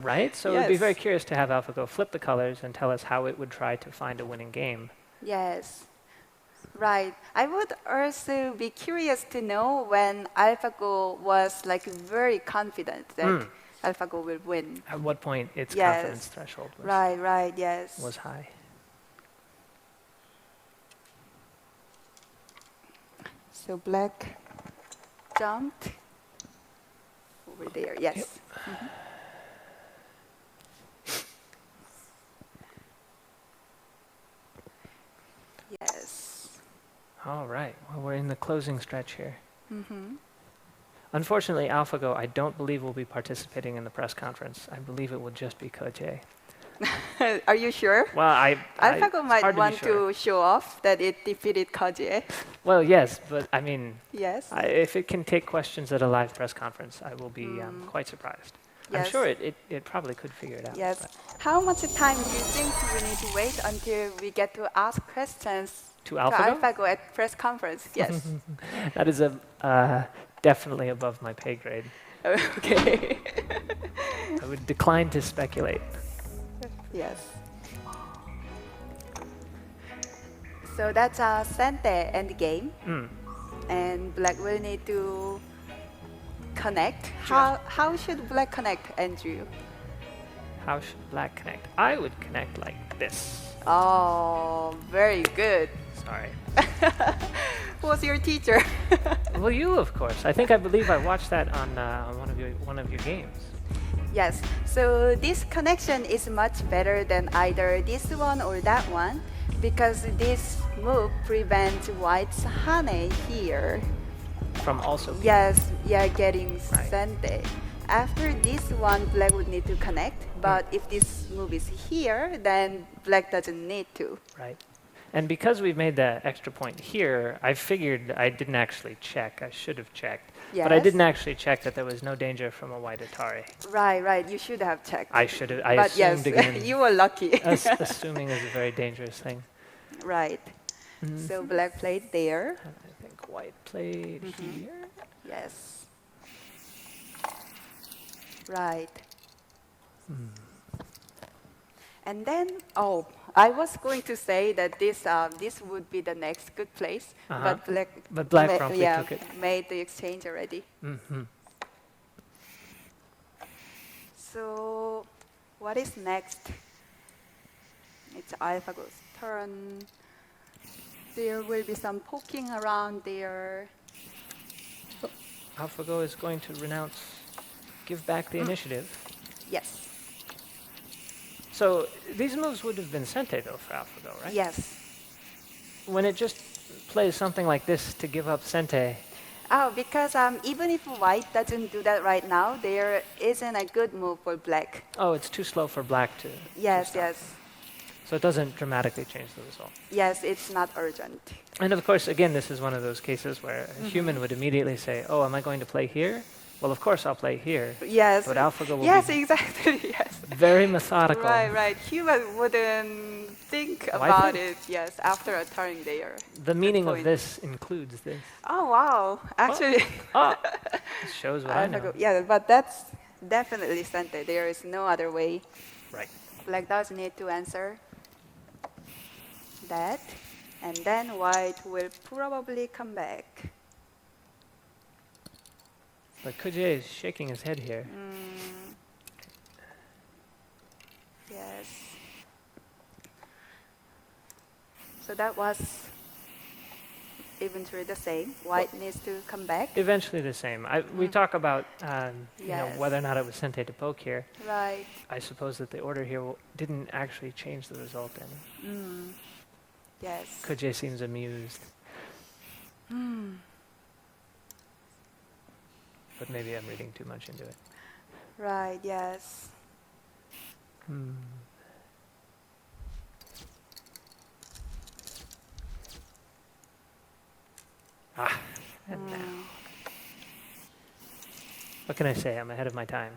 Right? So it'd be very curious to have AlphaGo flip the colors and tell us how it would try to find a winning game. Yes. Right. I would also be curious to know when AlphaGo was like very confident that AlphaGo will win. At what point its confidence threshold was was high. So black jumped over there. Yes. Yep. Yes. All right. Well, we're in the closing stretch here. Mm-hmm. Unfortunately, AlphaGo, I don't believe will be participating in the press conference. I believe it will just be Koje. Are you sure? Well, AlphaGo might hard to be want sure. to show off that it defeated Koje. Well, yes, but I mean, Yes. if it can take questions at a live press conference, I will be quite surprised. I'm sure it probably could figure it out. Yes. How much time do you think we need to wait until we get to ask questions To to AlphaGo? AlphaGo at press conference? Yes. That is definitely above my pay grade. Okay. I would decline to speculate. Yes. So that's a Sente endgame, and Black will need to connect. How should Black connect, Andrew? How should Black connect? I would connect like this. Oh, very good. Sorry. Who was your teacher? Well, you, of course. I believe I watched that on one of your games. Yes. So this connection is much better than either this one or that one, because this move prevents White's Hane here. From also. Yes, yeah, getting Right. Sente. After this one, Black would need to connect, but if this move is here, then Black doesn't need to. Right. And because we've made that extra point here, I figured I didn't actually check. I should have checked. But I Yes. didn't actually check that there was no danger from a white Atari. Right. You should have checked. I should have. I But assumed yes, again. you were lucky. Assuming is a very dangerous thing. Right. So Black played there. And I think white played here. Yes. Right. And then, I was going to say that this would be the next good place, but Black, But Black promptly took it. made the exchange already. Mm-hmm. So, what is next? It's AlphaGo's turn. There will be some poking around there. AlphaGo is going to give back the initiative. Yes. So these moves would have been Sente though for AlphaGo, right? Yes. When it just plays something like this to give up Sente. Oh, because even if White doesn't do that right now, there isn't a good move for Black. Oh, it's too slow for Black to. Yes, stop. yes. So it doesn't dramatically change the result. Yes, it's not urgent. And of course, again, this is one of those cases where a human would immediately say, "Oh, am I going to play here? Well, of course I'll play here." Yes. But AlphaGo will Yes, be exactly. Yes. very methodical. Right. Human wouldn't think Why about think? it. Yes, after a turn there. The meaning of point. this includes this. Oh wow! Actually, Oh, this shows what I know. AlphaGo. Yeah, but that's definitely Sente. There is no other way. Right. Black does need to answer that, and then White will probably come back. But Koje is shaking his head here. Yes. So that was eventually the same. White needs to come back. Eventually the same. We talk about Yes. whether or not it was Sente to poke here. Right. I suppose that the order here didn't actually change the result any. Yes. Koje seems amused. But maybe I'm reading too much into it. Right. Yes. And now. What can I say? I'm ahead of my time.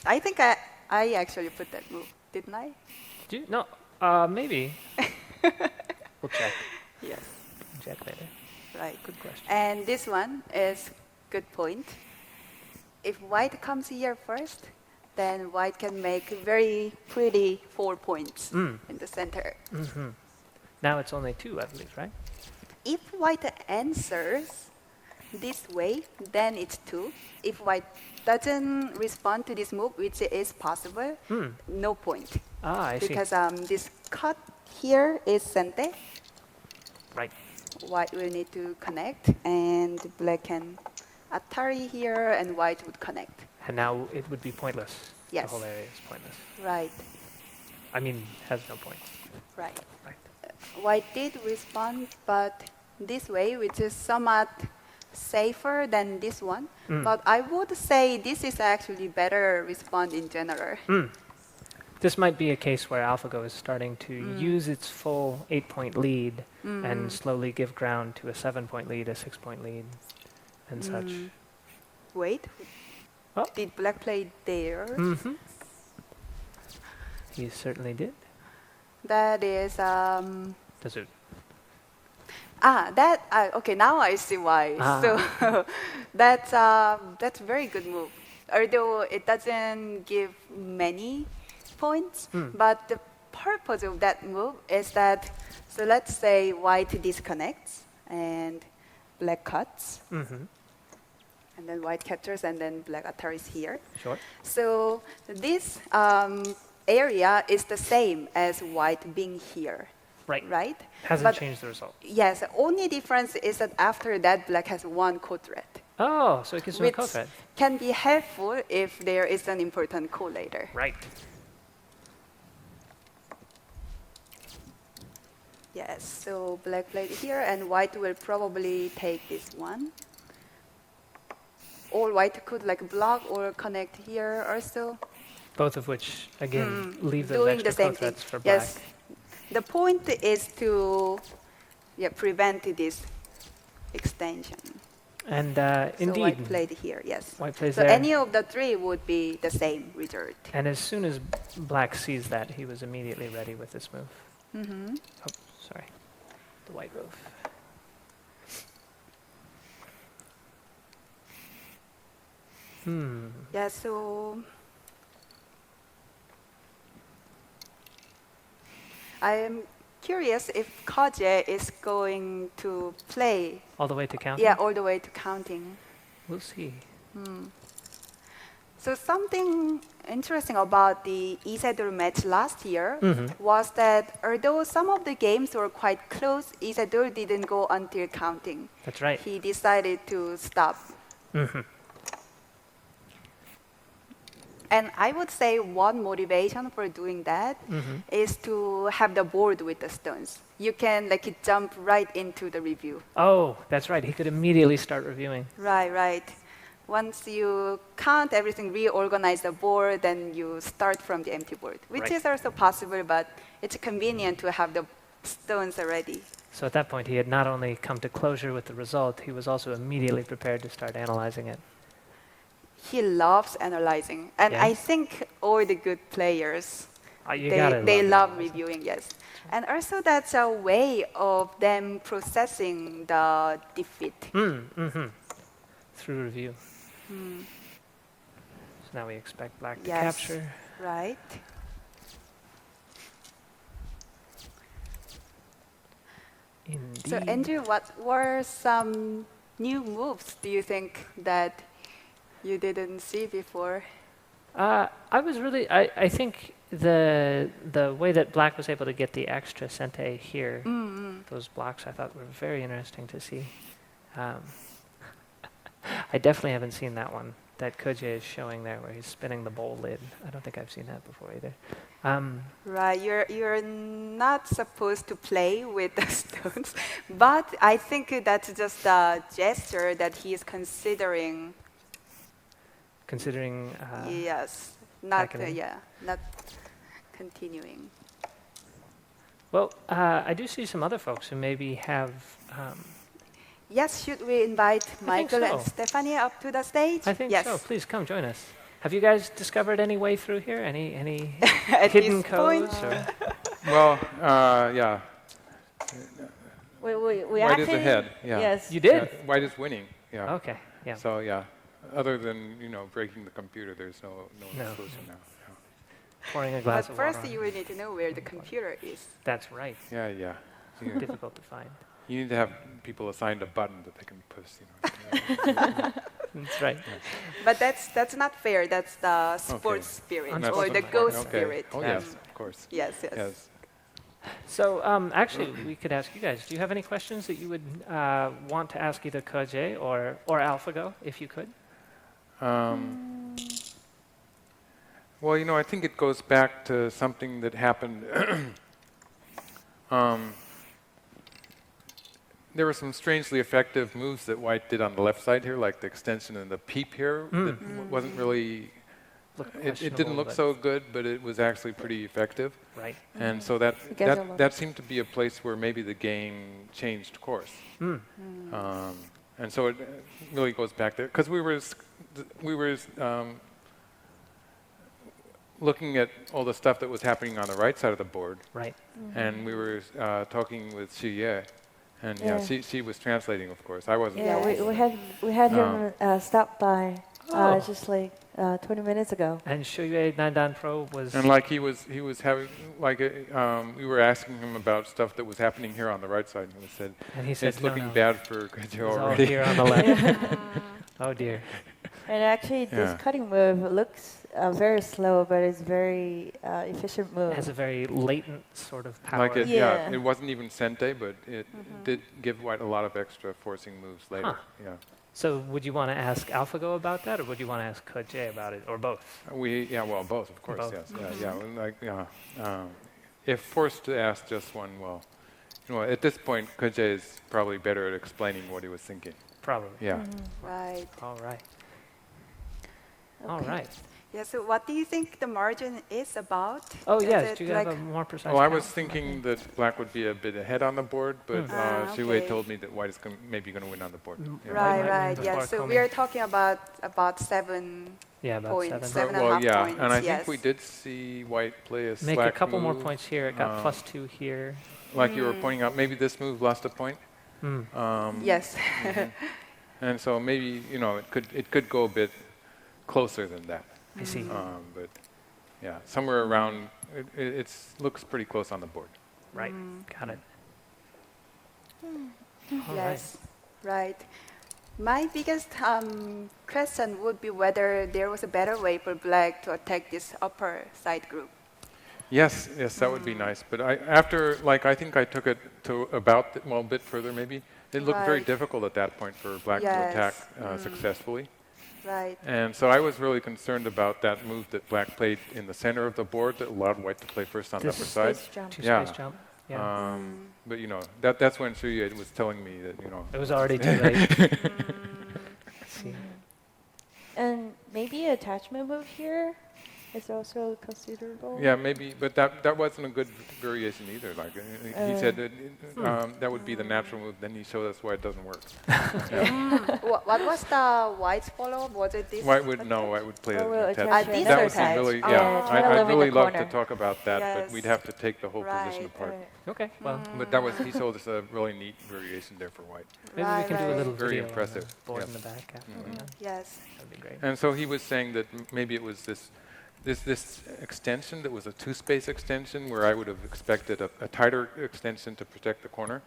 I think I actually put that move, didn't I? Do you? No. Maybe. We'll check. Yes. Check later. Right. Good question. And this one is good point. if white comes here first, then white can make very pretty 4 points Mm. in the center. Now it's only 2, I believe, right? If white answers this way, then it's 2. If white doesn't respond to this move, which is possible, no point. Ah, I see. Because this cut here is sente. Right. White will need to connect, and black can Atari here, and white would connect. And now it would be pointless. Yes. The whole area is pointless. Right, I mean, has no point. right. Right. White did respond, but this way, which is somewhat safer than this one. But I would say this is actually better response in general. This might be a case where AlphaGo is starting to use its full 8-point lead and slowly give ground to a 7-point lead, a 6-point lead, and such. Wait, Oh. did black play there? He certainly did. That is Does it? okay. Now I see why. Ah. So that's very good move. Although it doesn't give many points, but the purpose of that move is that. So let's say white disconnects and black cuts, and then white captures, and then black Ataris here. Sure. So this area is the same as white being here. Right. Right? Hasn't But changed the result. yes, the only difference is that after that, black has 1 co-threat, Oh, so it gives him a which co-threat. can be helpful if there is an important collator. Right. Yes, so black played here, and white will probably take this one. Or white could like block or connect here also. Both of which, again, leave those Doing the extra same thing. co-threats for black. Yes, the point is to prevent this extension. And So indeed, white played here, yes. white plays So there. any of the 3 would be the same result. And as soon as black sees that, he was immediately ready with this move. Oh, sorry. The white move. Yeah, so I am curious if Kaje is going to play, All the way to counting? yeah, all the way to counting. We'll see. So something interesting about the Isidore match last year Mm-hmm. was that although some of the games were quite close, Isidore didn't go until counting. That's right. He decided to stop. And I would say one motivation for doing that is to have the board with the stones. You can like jump right into the review. Oh, that's right. He could immediately start reviewing. Right, right. Once you count everything, reorganize the board, then you start from the empty board, which Right. is also possible, but it's convenient to have the stones already. So at that point, he had not only come to closure with the result, he was also immediately prepared to start analyzing it. He loves analyzing, and Yeah? I think all the good players You gotta they love analyzing. reviewing, yes. And also that's a way of them processing the defeat. Through review. So now we expect black to Yes. capture. Right? Indeed. So Andrew, what were some new moves do you think that you didn't see before? I was really, I think the way that black was able to get the extra sente here, those blocks I thought were very interesting to see. I definitely haven't seen that one that Koje is showing there where he's spinning the bowl lid. I don't think I've seen that before either. Right, you're not supposed to play with the stones, but I think that's just a gesture that he is considering. Considering, Yes, not packing in. not continuing. well, I do see some other folks who maybe have, Yes, should we invite Michael and so. Stephanie up to the stage? I think yes. so. Please come join us. Have you guys discovered any way through here? Any At hidden this point, codes? Or? Well, yeah. We White is actually, ahead. Yeah. Yes. You did? Yeah, White is winning. Yeah. Okay. Yeah. So yeah. other than breaking the computer, there's no No. solution now. Pouring a But glass of water. first, you will need to know where the computer is. That's right. Yeah, yeah. You, Difficult to find. you need to have people assigned a button that they can push. That's right. But that's not fair. That's the sports spirit That's or also the fine. ghost Okay. spirit. Oh yes, of course. Yes, yes. Yes. So actually, we could ask you guys. Do you have any questions that you would want to ask either Koje or AlphaGo, if you could? Well, I think it goes back to something that happened. There were some strangely effective moves that White did on the left side here, like the extension and the peep here. That wasn't really. Look It didn't look questionable, so good, but it was actually pretty effective. but- Right. And so that Because a lot that seemed to be a place where maybe the game changed course. And so it really goes back there because we were looking at all the stuff that was happening on the right side of the board, Right. and we were talking with Xu Ye, and Yeah. she was translating, of course. I wasn't. Yeah, we had him stop by just like 20 minutes ago. And Shoyue Nandan Pro was. And like he was having like we were asking him about stuff that was happening here on the right side, and he said And he said, it's "No, looking no, bad for Kojo it's all already. here on the left. Oh dear. And actually, this Yeah. cutting move looks very slow, but it's very efficient move. It has a very latent sort of power. Like it, Yeah. it wasn't even sente, but it did give White a lot of extra forcing moves later. Huh. Yeah, So would you want to ask AlphaGo about that, or would you want to ask Koje about it, or both? well, both, of course. Both. Yes, if forced to ask just one, well, at this point, Koje is probably better at explaining what he was thinking. Probably. Yeah. Right. All right. All Okay. right. Yeah, so what do you think the margin is about? Oh Is yes. it Do you have like- a more precise? Oh, I count? was thinking that Black would be a bit ahead on the board, but Xu Wei okay. told me that White is maybe going to win on the board. Yeah. White Right, might right. win Yeah, before so Comey. we are talking about 7 Yeah, about points, 7. 7.5 yeah, points. and I yes. think we did see White play a Make slack a couple more move, points here. It got um, +2 here. like you were pointing out. Maybe this move lost a point. Yes. And so maybe it could go a bit closer than that. I see. But yeah, somewhere around it looks pretty close on the board. Right. Got it. All right. Yes, right. My biggest question would be whether there was a better way for Black to attack this upper side group. Yes, that would be nice. But I think I took it to about a bit further maybe. It looked very Right. difficult at that point for Black to Yes. attack successfully. Right. And so I was really concerned about that move that Black played in the center of the board that allowed White to play first on the This upper side. Space jump. Two Yeah. space jump. Yeah. But that's when Shuye was telling me that It was already too late. Let's see. And maybe attachment move here is also considerable. yeah, maybe, but that wasn't a good variation either. Like he said that that would be the natural move. Then he showed us why it doesn't work. What was the White's follow-up? Was it this? White would attack? White would play Oh, well, a test. attachment. These That are would be attached. really, Oh. yeah. Try to I'd live in the really love to corner. talk about that, but Yes. we'd have to take the whole position Right, apart. Right. Okay. Well, But that was he showed us a really neat variation there for White. maybe we can do a Right. little Very video impressive, on the board yes. in the back after we're done. Yes. That'd be great. And so he was saying that maybe it was this extension that was a two-space extension where I would have expected a tighter extension to protect the corner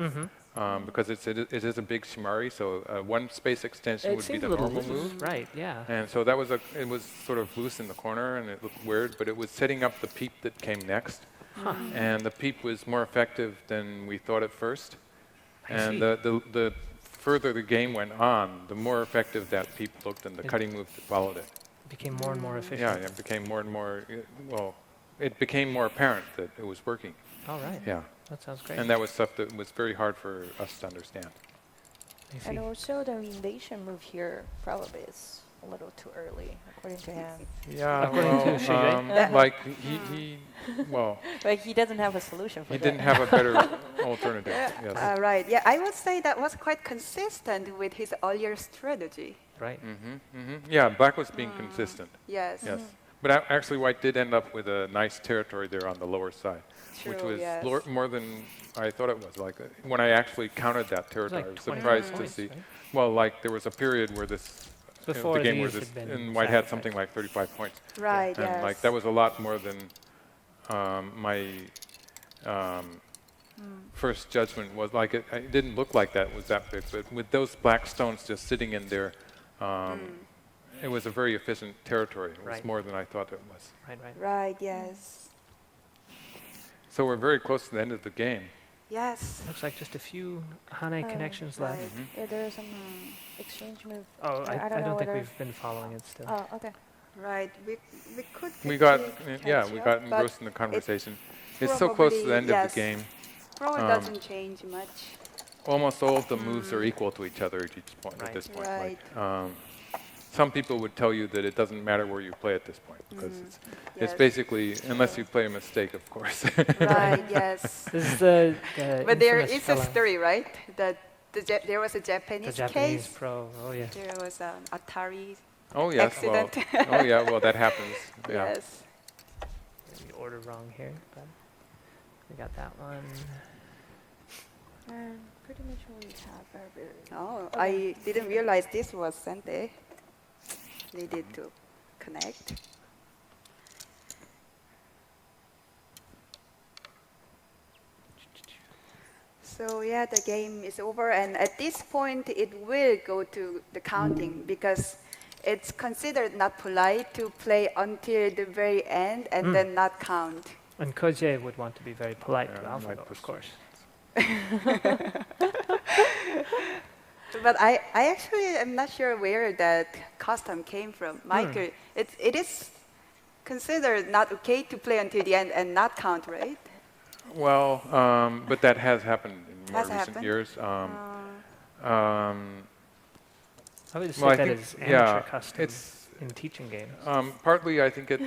because it is a big shimari, so a one-space extension It would be seems the a little normal loose. move. Right. Yeah. And so that was it was sort of loose in the corner and it looked weird, but it was setting up the peep that came next. And the peep was more effective than we thought at first. I And see. the further the game went on, the more effective that peep looked and the cutting move that followed it. Became more and more efficient. Yeah, it became more and more, it became more apparent that it was working. All right. Yeah. That sounds great. And that was stuff that was very hard for us to understand. I see. And also the invasion move here probably is a little too early, according to him. Yeah, According to Xu Yue? like But he doesn't have a solution for he that. didn't have a better alternative. Yes. Right. Yeah, I would say that was quite consistent with his earlier strategy. Right. Yeah, Black was being consistent. Yes. Yes. But actually, White did end up with a nice territory there on the lower side, which True, was yes. more than I thought it was. Like when I actually counted that It was territory, like I was 20 surprised to points, see. right? Well, like there was a period where this Before the game where these this, had been and White had sacrificed. something like 35 points. Right. And Yes. like that was a lot more than my first judgment was. Like it didn't look like that was that big, but with those black stones just sitting in there, it was a very efficient territory. It was Right. more than I thought it was. Right, right. Right. Yes. So we're very close to the end of the game. Yes. Looks like just a few Hane connections left. right. Yeah, there is some exchange move. Oh, Or I I don't don't know think whether- we've been following it still. Oh, okay. Right. We could. We got, quickly yeah, catch we up, got but engrossed in the conversation. It's so close to probably- the end yes. of the game. Probably Um, doesn't change much. Almost all of the moves are equal to each other at each point. At Right. this point, Right. like, some people would tell you that it doesn't matter where you play at this point because it's Yes. basically, unless you play a mistake, of course. Right. Yes. This is the But there infamous is a fella, story, right? That there was a the Japanese Japanese case. pro. Oh yeah. There was an Atari. Oh yes, well, Accident. oh yeah, well that happens. Yeah. Yes. Maybe order wrong here, but we got that one. And pretty much we have everything. Oh, Okay. I didn't realize this was Sente. Needed to connect. So yeah, the game is over, and at this point, it will go to the counting because it's considered not polite to play until the very end and then not count. And Koje would want to be very polite to Yeah, I might AlphaGo, push of course. But I actually am not sure where that custom came from. Michael, it is considered not okay to play until the end and not count, right? Well, but that has happened in more Has recent happened? years. I would just Well, I say that think- is yeah, amateur custom it's in teaching games. partly, I think it.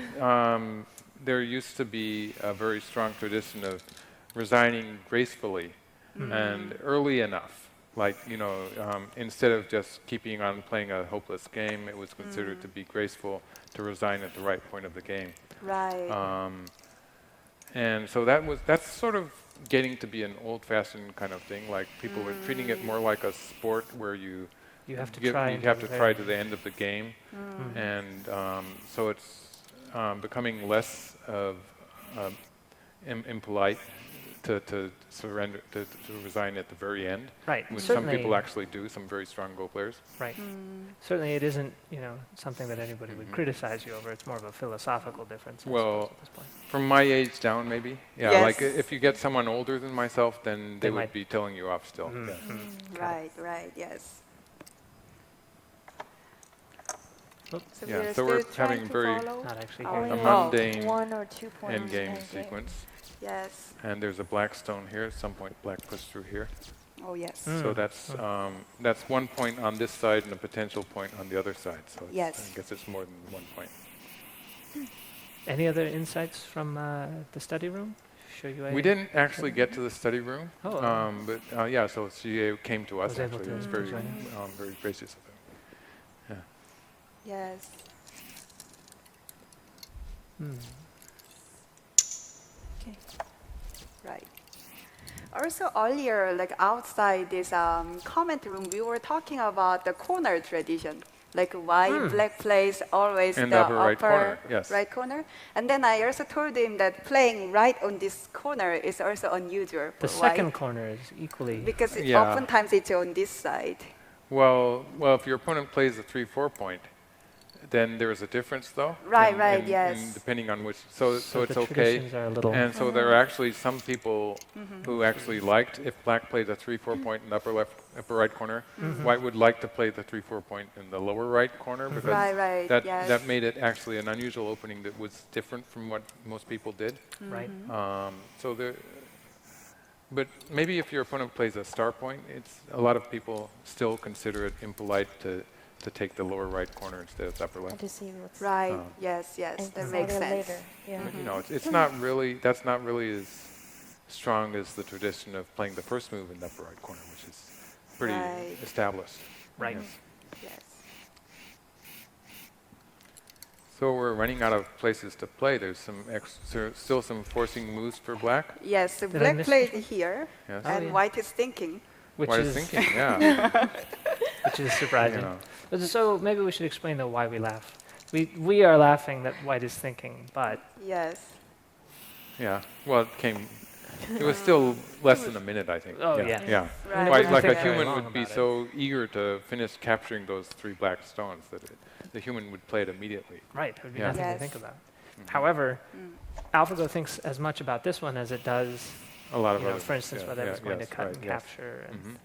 There used to be a very strong tradition of resigning gracefully and early enough. Like instead of just keeping on playing a hopeless game, it was considered to be graceful to resign at the right point of the game. Right. And so that's sort of getting to be an old-fashioned kind of thing. Like people were treating it more like a sport where you You have to you try. have to until the try very to the end of the game, and so it's becoming less of impolite to surrender to resign at the very end, Right. which some Certainly, people actually do. Some very strong Go players. right. Certainly, it isn't something that anybody would criticize you over. It's more of a philosophical difference. I Well, suppose, at this point. From my age down, maybe. Yeah, Yes. like if you get someone older than myself, then They they would might- be telling you off still. Mhm. Yeah. Right. Right. Yes. Oops. So Yeah, we're so we're still trying having to very- follow. Not actually Oh, here. A yeah. mundane 1 or 2 points. end game end game. sequence. Yes. And there's a black stone here. At some point, black pushed through here. Oh yes. So that's 1 point on this side and a potential point on the other side. So Yes. I guess it's more than 1 point. Any other insights from the study room? Show you We didn't actually get to the study room, Oh. but yeah. So she came to us Was able actually. to It was very join us. very gracious of her. Yes. Okay. Right. Also earlier, like outside this comment room, we were talking about the corner tradition, like why black plays always In the the upper right corner, yes. right corner. And then I also told him that playing right on this corner is also unusual. The for white, second corner is equally. because Yeah. oftentimes it's on this side. Well, if your opponent plays a 3-4 point, then there is a difference, though. Right, right, yes. depending on which, so the it's okay. traditions are a little. And so there are actually some people who actually liked if black played a 3-4 point in the upper right corner, white would like to play the 3-4 point in the lower right corner because Right, right, that yes. that made it actually an unusual opening that was different from what most people did. Right. So there, but maybe if your opponent plays a star point, it's a lot of people still consider it impolite to take the lower right corner instead of the upper And left. to see what's Right. Oh. Yes. Yes. and That decide makes it sense. later. Yeah. But, it's not really, that's not really as strong as the tradition of playing the first move in the upper right corner, which is pretty Right. established. Right. Yes. Yes. So we're running out of places to play. There's still some forcing moves for black. Yes. So Did I black miss played here, Yes. and yeah. white is thinking. Which White is is thinking, yeah. which is surprising. know. But so maybe we should explain though why we laugh. We are laughing that White is thinking, but Yes. Yeah. Well, it was still less than a minute, I think. Oh, yeah. Yeah. Right. Like, wouldn't like a take very human long would be about it. so eager to finish capturing those 3 black stones that the human would play it immediately. right, there would be Yeah. nothing to Yes. think about. However, AlphaGo thinks as much about this one as it does, A lot of you know, other for instance, yeah, whether yeah, it's going yes, to cut right, and yes. capture. And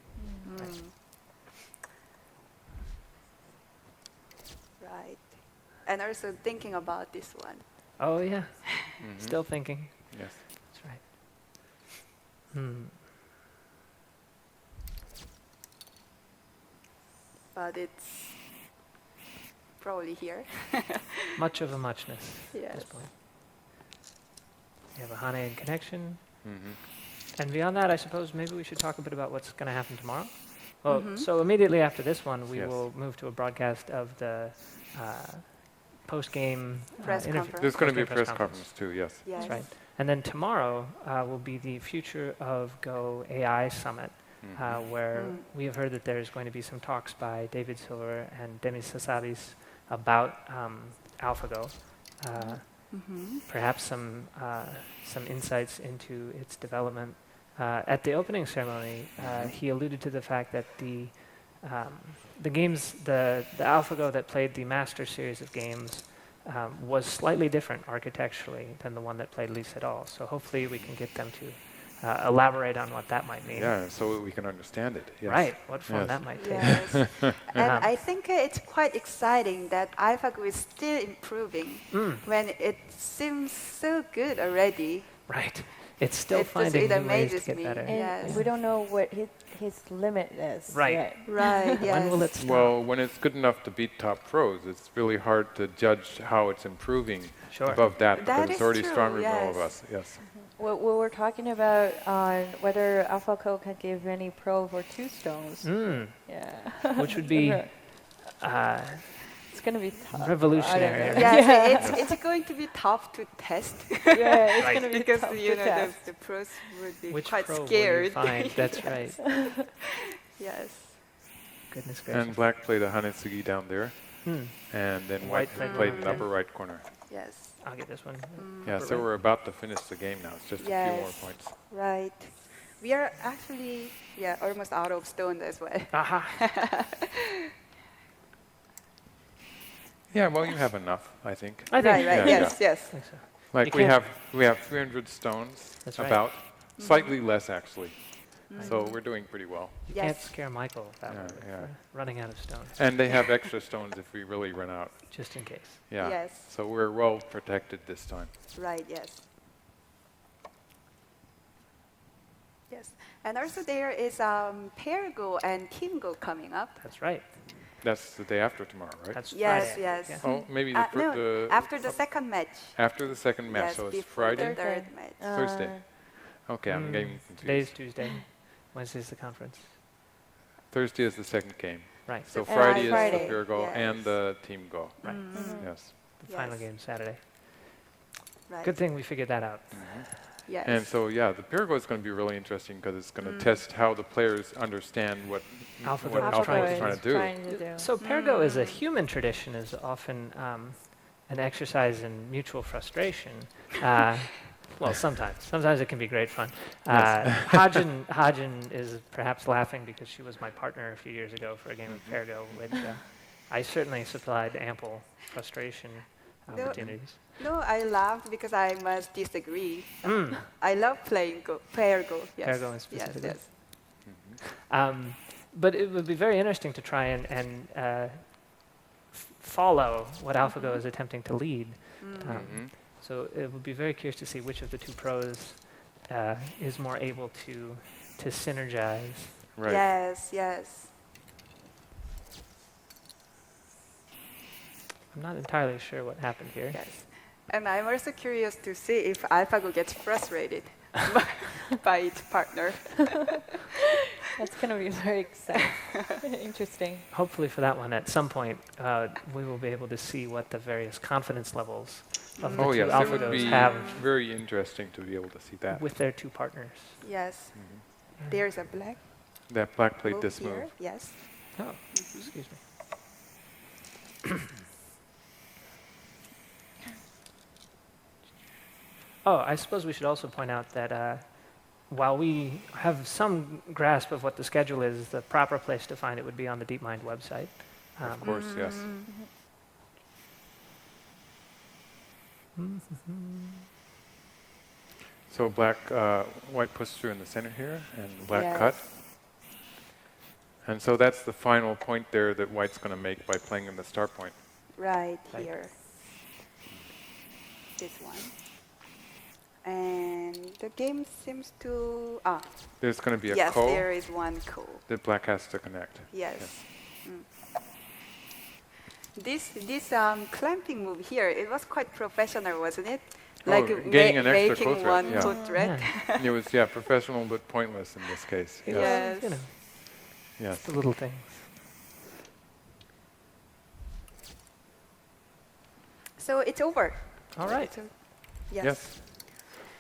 Mhm. Right. And also thinking about this one. Oh yeah, Mhm. still thinking. Yes. That's right. Hmm. But it's probably here. Much of a muchness at this Yes. point. You have a Hane connection. Mhm. And beyond that, I suppose maybe we should talk a bit about what's going to happen tomorrow. Well, Mhm. so immediately after this one, we Yes. will move to a broadcast of the post-game Press interview. conference. There's going to be a Post-game press conference too, yes. Yes. That's right. And then tomorrow will be the Future of Go AI Summit, Mhm. where we have heard that there's going to be some talks by David Silver and Demis Hassabis about AlphaGo. Perhaps some insights into its development. At the opening ceremony, he alluded to the fact that the games, the AlphaGo that played the Master series of games, was slightly different architecturally than the one that played Lee Sedol. So hopefully we can get them to elaborate on what that might mean. Yeah, so we can understand it. Yes. Right, what form Yes. that might take. Yes. And Um, I think it's quite exciting that AlphaGo is still improving when it seems so good already. Right. It's still It just- finding it new ways to amazes get me. better. And Yes. we don't know what his limit is. Right. yet. Right, yes. When will it stop? Well, when it's good enough to beat top pros, it's really hard to judge how it's improving Sure. above that, That because it's is already true, stronger than all of yes. us. Yes. We were talking about on whether AlphaGo can give any pro for 2 stones. Mm, Yeah. which would be It's gonna be tough. revolutionary. I don't know. Yes, it's going to be tough to test. Yeah, it's Right. gonna be because tough you to know test. the pros would be Which quite pro will you scared. find? That's right. Yes. Goodness gracious. And black played a Hanetsugi down there, Hmm. and then White white played played one in the there. upper right corner. Yes. I'll get this one. Yeah, Upper so right. we're about to finish the game now. It's just a few more Yes. points. Right. We are actually almost out of stone as well. Aha. Yeah, well, you have enough, I think. I think. Right, right. Yeah, Yes, I yes. think so. Like You can't- we have 300 stones, That's right. about slightly less actually. So we're doing pretty well. You can't Yes. scare Michael that Yeah, way with, yeah. running out of stones, And they have extra stones if we really run out. just in case. Yeah. Yes. So we're well protected this time. Right, yes. Yes. And also there is Pair Go and Team Go coming up. That's right. That's the day after tomorrow, right? That's Yes, Friday. yes. Yeah. Oh, maybe No, after the second match. after the second match, Yes, so it's before Friday? the third match. Thursday. Okay, I'm Mm, getting Today's confused. Tuesday. Wednesday's the conference. Thursday is the second game. Right. So And Friday is the Friday, Pure Go and yes. the Team Go. Right. Yes. The final Yes. game Saturday. Right. Good thing we figured that out. Yes. And so, yeah, the Pure Go is going to be really interesting because it's going to test how the players understand what AlphaGo what is Alpha trying is to trying to do. Trying to do. So Pergo as a human tradition is often an exercise in mutual frustration. Well, sometimes. Sometimes it can be great fun. Hajin is perhaps laughing because she was my partner a few years ago for a game of Pergo, which I certainly supplied ample frustration No. opportunities. No, I laughed because I must disagree. Mm. I love playing Pair Go. Yes. Pair Go Yes, specifically. yes. But it would be very interesting to try and follow what AlphaGo is attempting to lead. So it would be very curious to see which of the two pros is more able to synergize. Right. Yes, yes. I'm not entirely sure what happened here. Yes. And I'm also curious to see if AlphaGo gets frustrated by its partner. That's gonna be very exciting. Interesting. Hopefully for that one, at some point, we will be able to see what the various confidence levels of the Oh, two yes, it would AlphaGos be have very interesting to be able to see that. with their two partners. Yes. There's a black That black played move this here. move. Yes. Oh, excuse me. Oh, I suppose we should also point out that while we have some grasp of what the schedule is, the proper place to find it would be on the DeepMind website. Of course, yes. So white pushed through in the center here, and black cut. Yes. And so that's the final point there that white's going to make by playing in the start point. Right Right. here. This one. And the game seems to There's going to be a yes, ko there is one ko. that black has to connect. Yes. This clamping move here, it was quite professional, wasn't it? Oh, gaining an extra making ko thread, one yeah. ko thread. It was, professional but pointless in this case. It Yes. Yes. was, you know, Yes. the little things. So it's over. All right. So, yes. Yes.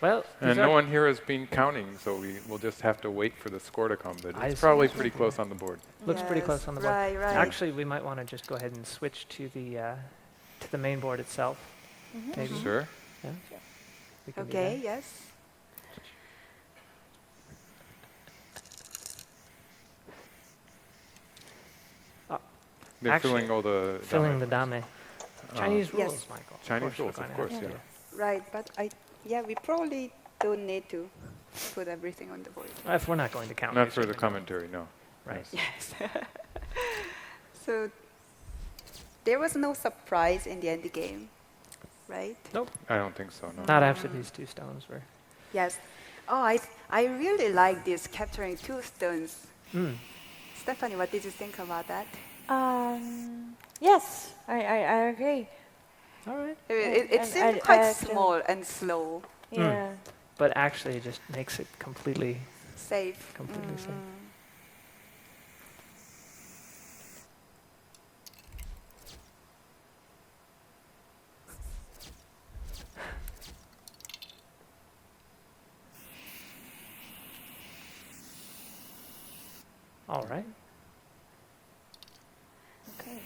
Well, And these no are- one here has been counting, so we will just have to wait for the score to come. But I it's see. probably pretty close on the board. looks pretty Yes, close on the board. Right, right. Actually, we might want to just go ahead and switch to the main board itself. Maybe. Sure. Yeah. We can do Okay, that. yes. They're Actually, filling all the Filling the dame. dame. Chinese Yes. rules, Michael. Chinese we're rules, of gonna course, have to yeah. do. Right, but we probably don't need to put everything on the board. If we're not going to count. Not we for the certainly don't. commentary, no. Right. Yes. Yes. So there was no surprise in the end game, right? Nope. I don't think so, no. Not after these two stones were. Yes. Oh, I really like this capturing two stones. Mm. Stephanie, what did you think about that? Yes, I agree. All right. It and seemed I quite actually- small and slow, Yeah. But actually, it just makes it completely safe. safe. All right. Okay.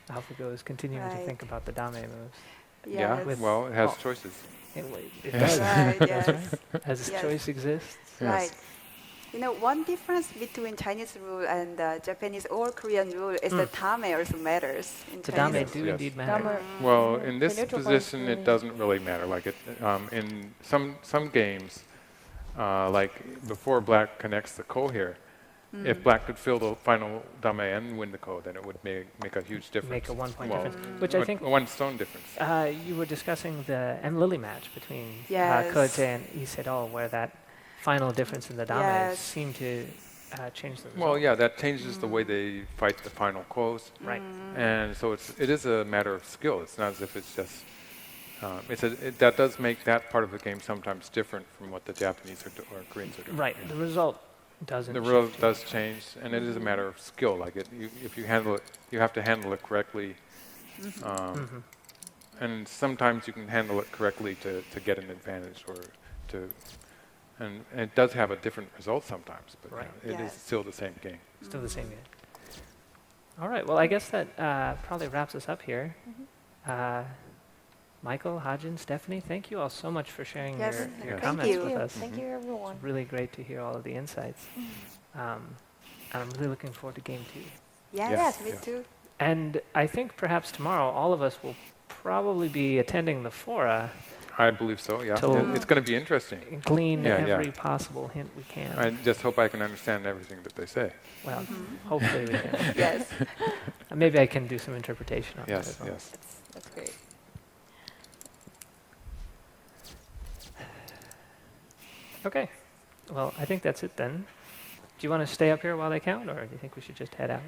AlphaGo is continuing to Right. think about the dame moves. Yeah, Yes. well, it has Oh. choices. It Yes. does. Right, That's yes. right. As Yes. choice exists. Yes. Right. You know, one difference between Chinese rule and Japanese or Korean rule is that dame also matters in The dame Chinese. do Yes. indeed matter. Dumber. Well, in The this neutral position, point it doesn't really matter. Like in some games, like before black connects the ko here, if black could fill the final dame and win the ko, then it would make a huge difference. Make a 1 point Well, difference, which I think one stone difference. you were discussing the M Lily match between Yes. Kote and Lee Sedol, where that final difference in the dame Yes. seemed to change the result. Well, yeah, that changes the way they fight the final kos, Right. and so it is a matter of skill. It's not as if it's just. That does make that part of the game sometimes different from what the Japanese or Koreans are doing. Right. The result doesn't. The shift result too does much. change, and it is a matter of skill. Like if you handle it, you have to handle it correctly, and sometimes you can handle it correctly to get an advantage, or to, and it does have a different result sometimes. But Right. it is Yes. still the same game. Still the same game. All right. Well, I guess that probably wraps us up here. Michael, Hajin, Stephanie, thank you all so much for sharing Yes, your thank comments you. with us. Thank you, everyone. It's really great to hear all of the insights. And I'm really looking forward to game 2. Yes, Yes. me Yeah. too. And I think perhaps tomorrow all of us will probably be attending the fora I believe so. Yeah, Till- it's going to be interesting. and glean Yeah, yeah. every possible hint we can. I just hope I can understand everything that they say. Well, hopefully we can. Yes, Maybe I can do some interpretation on that Yes, as well. yes. that's great. Okay. Well, I think that's it then. Do you want to stay up here while they count, or do you think we should just head out?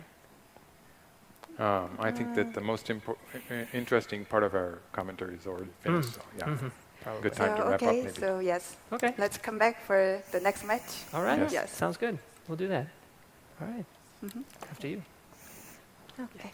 I think that the most interesting part of our commentary is already finished. So, yeah, Probably. Good time to wrap up, okay, maybe. so yes, Okay. let's come back for the next match. All right. Yes. Yes. Sounds good. We'll do that. All right. After you. Okay.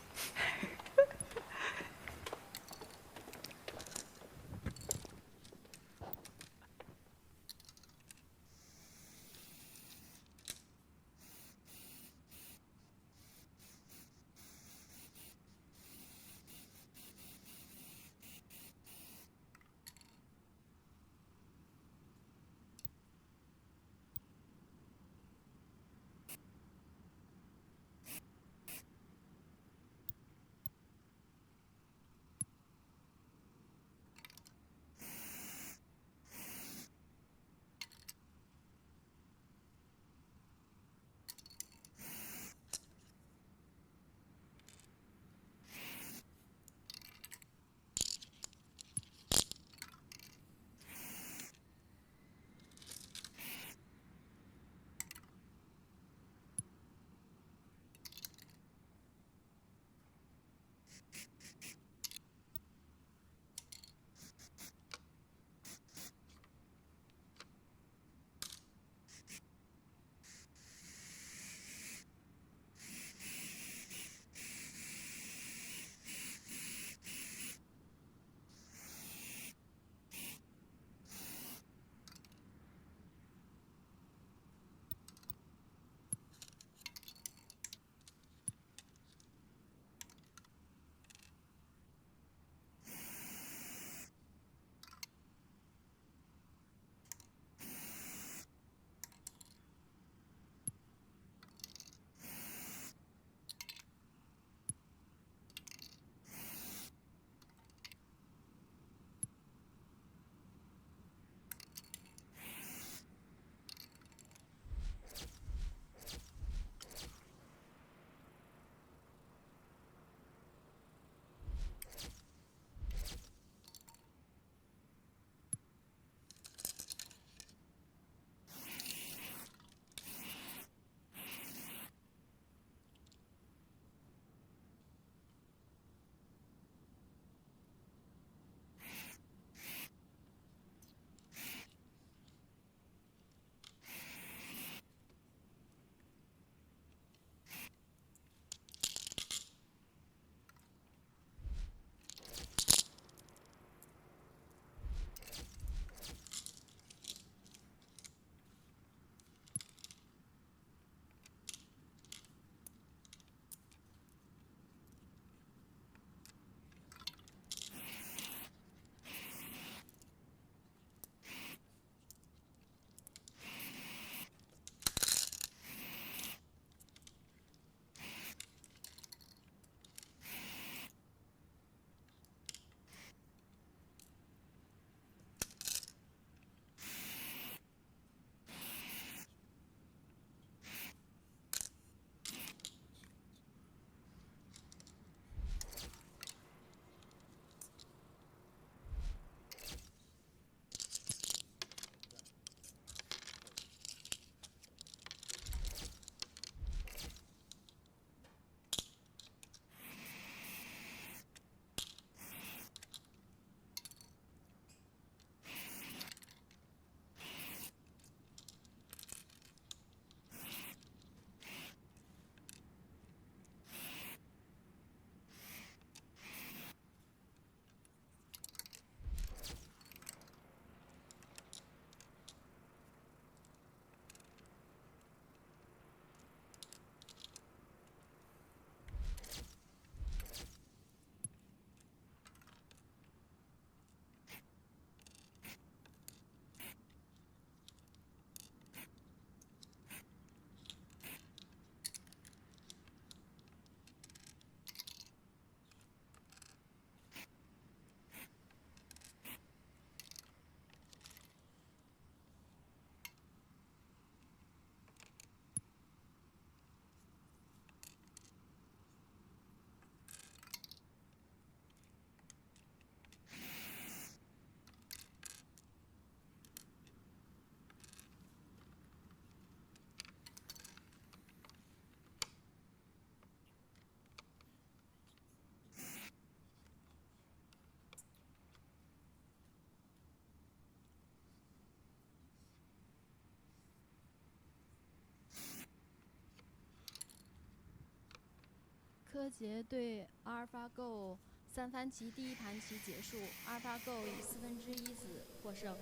柯洁对阿尔法狗三番棋第一盘棋结束，阿尔法狗以1/4子获胜。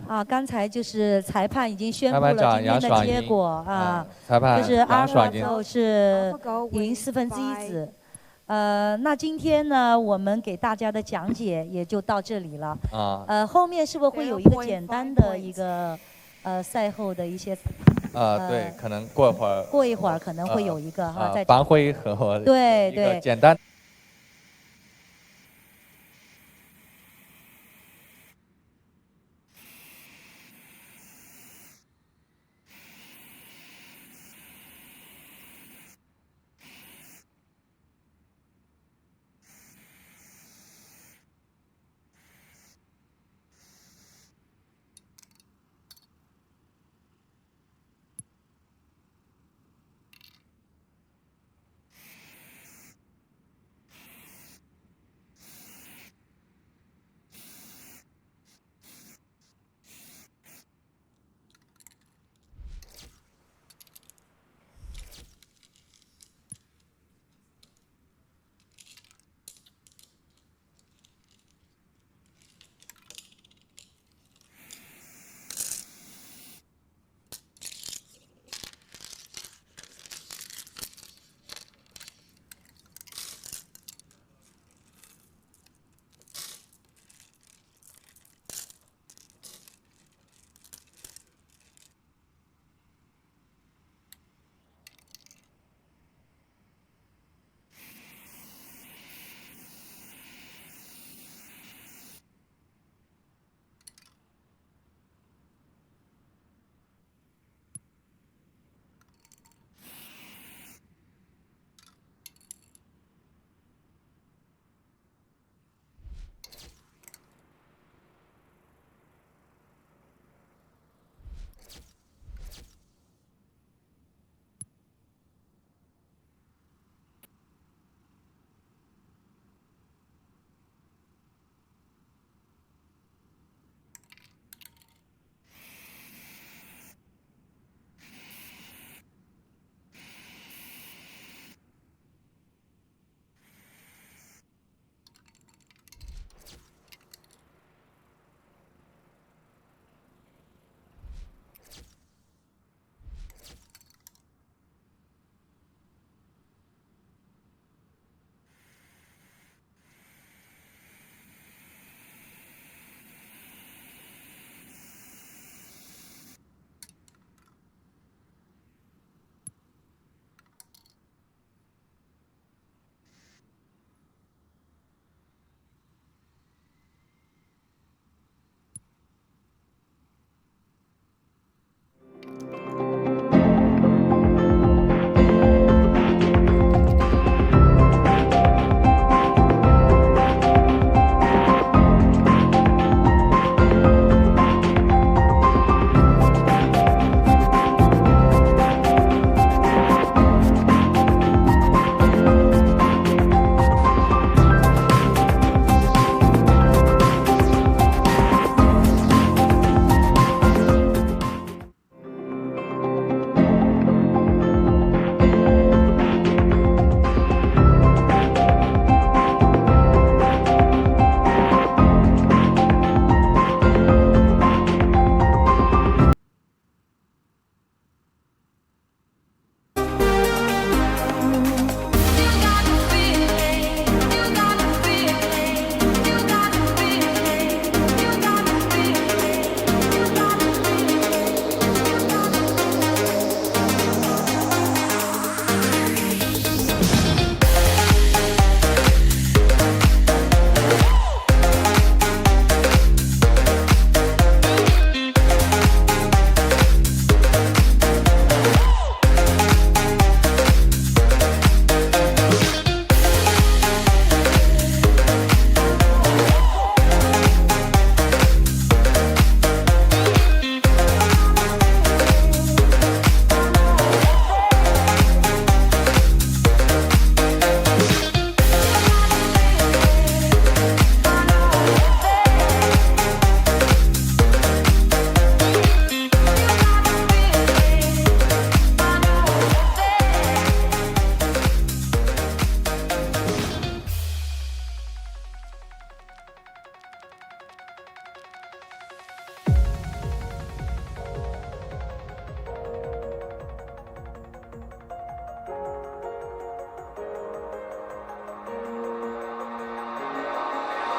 啊，刚才就是裁判已经宣布裁判长了今天的结果啊，裁判就是阿尔法杨爽赢。狗是赢1/4子。那今天呢，我们给大家的讲解也就到这里了。后面是不是会有一个简单的一个赛后的一些？对，可能过会儿。过一会儿可能会有一个哈，在班辉和我对一个简单。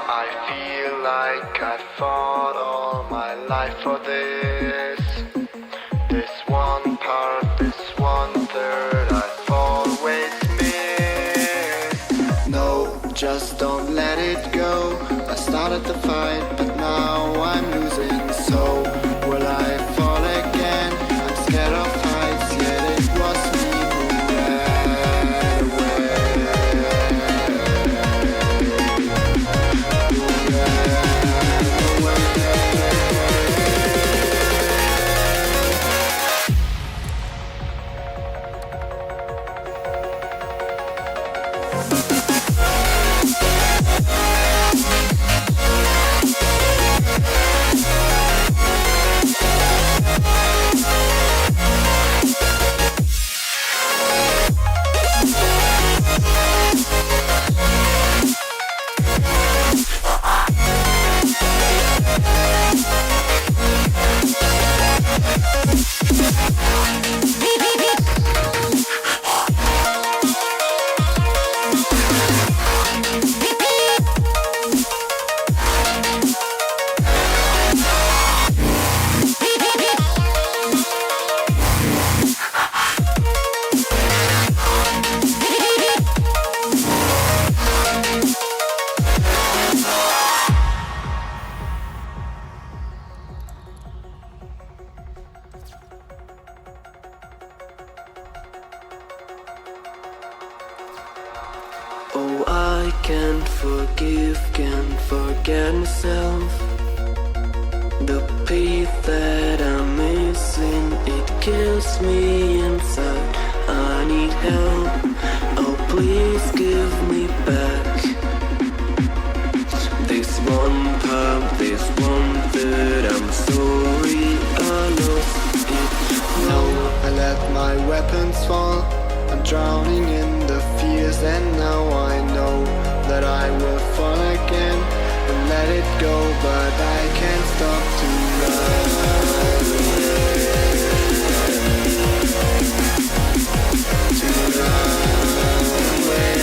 I feel like I fought all my life for this. This one part, this 1/3 I've always missed. No, just don't let it go. I started the fight, but now I'm losing. So will I fall again? I'm scared of heights, yet it was me who ran away. Oh, I can't forget myself. The piece that I'm missing, it kills me inside. I need help. Oh, please give me back this one part, this 1/3. I'm sorry I lost it. No, I let my weapons fall. I'm drowning in the fears, and now I know that I will fall again and let it go, but I can't stop to run away. To run away.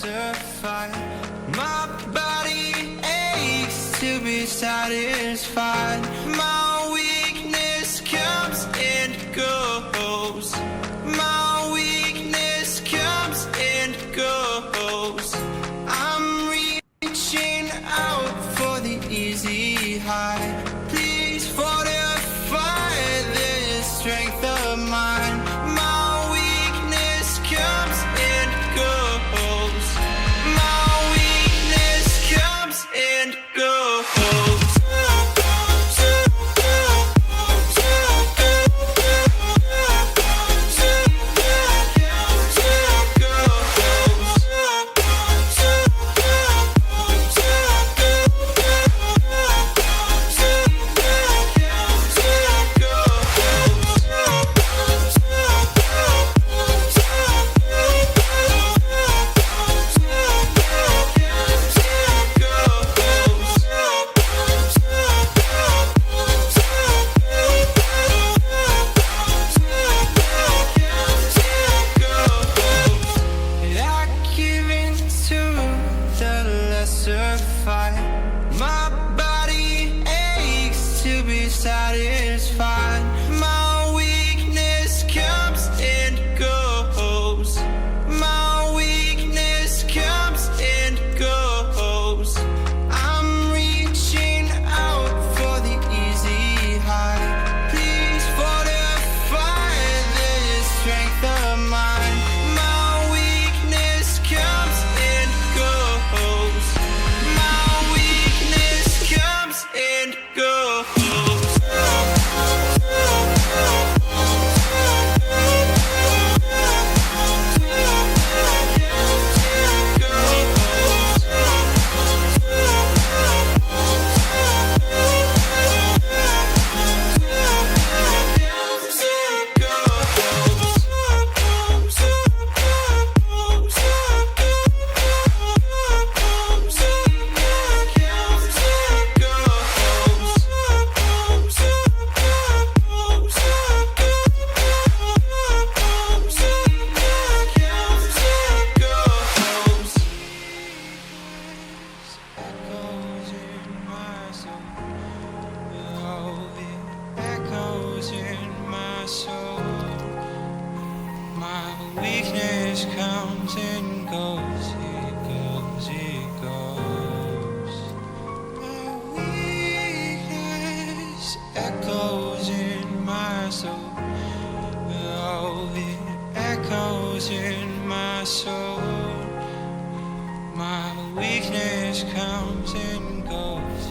lesser fight. My body aches to be satisfied. My weakness comes and goes. My weakness comes and goes. I'm reaching out for the easy high. Please fortify this strength of mine. My weakness comes and goes. My weakness comes and goes. My body aches to be satisfied. My weakness comes and goes. My weakness comes and goes. I'm reaching out for the easy high. Please fortify this strength of mine. My weakness comes and goes. My weakness comes and goes. Weakness comes and goes, it goes, it goes. My weakness echoes in my soul. Oh, it echoes in my soul. My weakness comes and goes.